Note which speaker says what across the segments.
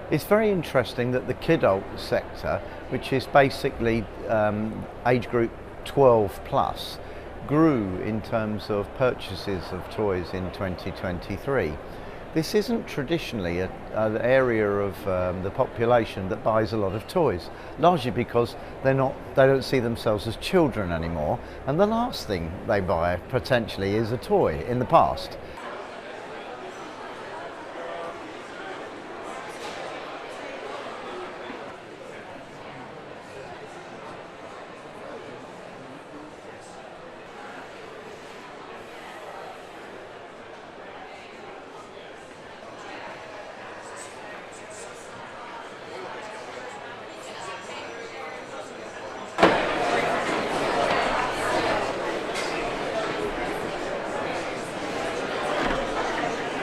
Speaker 1: It's very interesting that the Kidult sector, which is basically age group 12 plus, grew in terms of purchases of toys in 2023. This isn't traditionally an area of the population that buys a lot of toys, largely because they don't see themselves as children anymore, and the last thing they buy potentially is a toy in the past.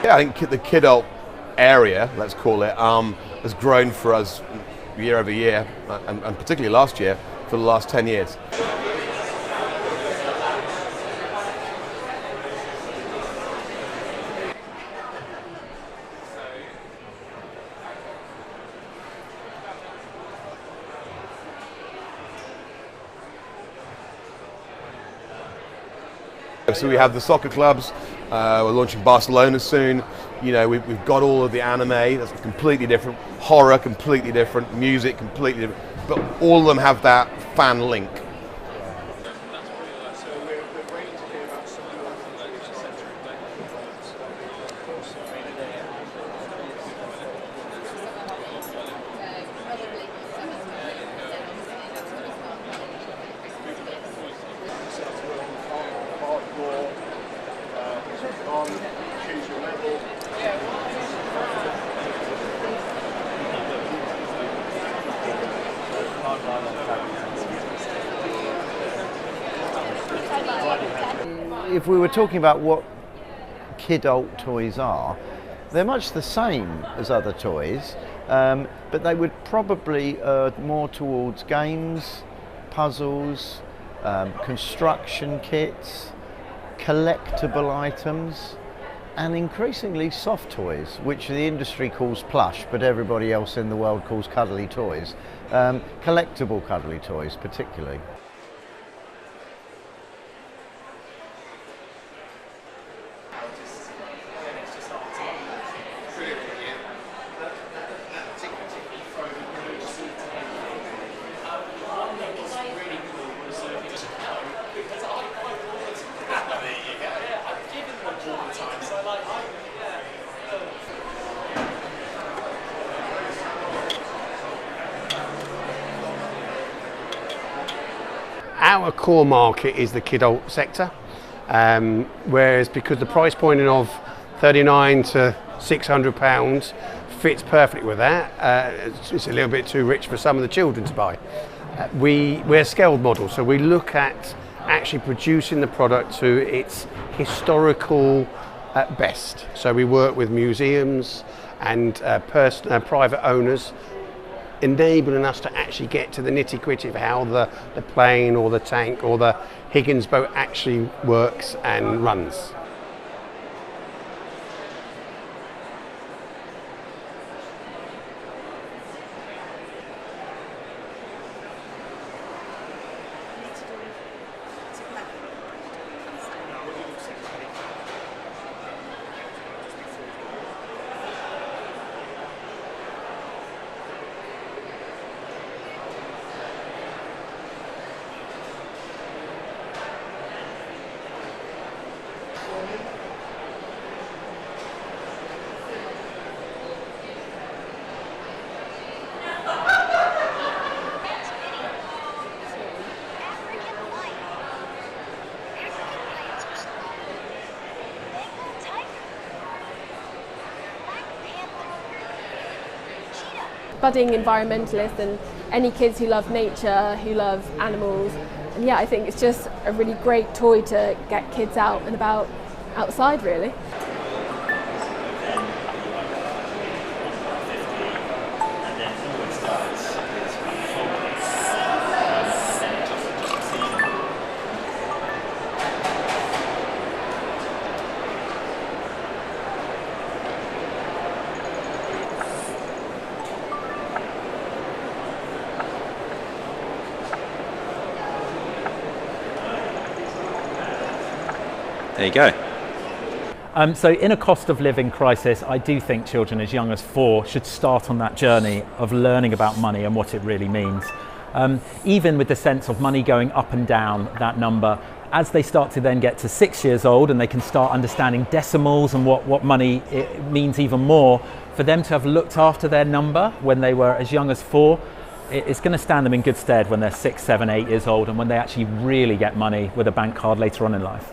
Speaker 2: Yeah, I think the Kidult area, let's call it, has grown for us year over year, and particularly last year, for the last 10 years. So we have the soccer clubs, we're launching Barcelona soon, you know, we've got all of the anime, that's completely different, horror completely different, music completely different, but all of them have that fan link.
Speaker 1: If we were talking about what Kidult toys are, they're much the same as other toys, but they would probably more towards games, puzzles, construction kits, collectible items, and increasingly soft toys, which the industry calls plush, but everybody else in the world calls cuddly toys. Collectible cuddly toys particularly.
Speaker 3: Our core market is the Kidult sector, whereas because the price pointing of £39 to £600 fits perfectly with that, it's a little bit too rich for some of the children to buy. We're a scaled model, so we look at actually producing the product to its historical best. So we work with museums and private owners, enabling us to actually get to the nitty-gritty of how the plane or the tank or the Higgins boat actually works and runs.
Speaker 4: Budding environmentalist and any kids who love nature, who love animals. And yeah, I think it's just a really great toy to get kids out and about outside really.
Speaker 5: There you go.
Speaker 6: So in a cost of living crisis, I do think children as young as 4 should start on that journey of learning about money and what it really means. Even with the sense of money going up and down that number, as they start to then get to 6 years old and they can start understanding decimals and what money it means even more, for them to have looked after their number when they were as young as 4, it's going to stand them in good stead when they're 6, 7, 8 years old and when they actually really get money with a bank card later on in life.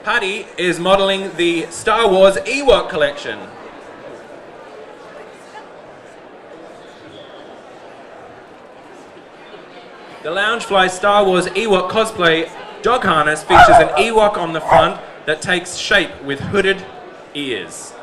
Speaker 7: Paddy is modelling the Star Wars Ewok collection. The Loungefly Star Wars Ewok cosplay dog harness features an Ewok on the front that takes shape with hooded ears.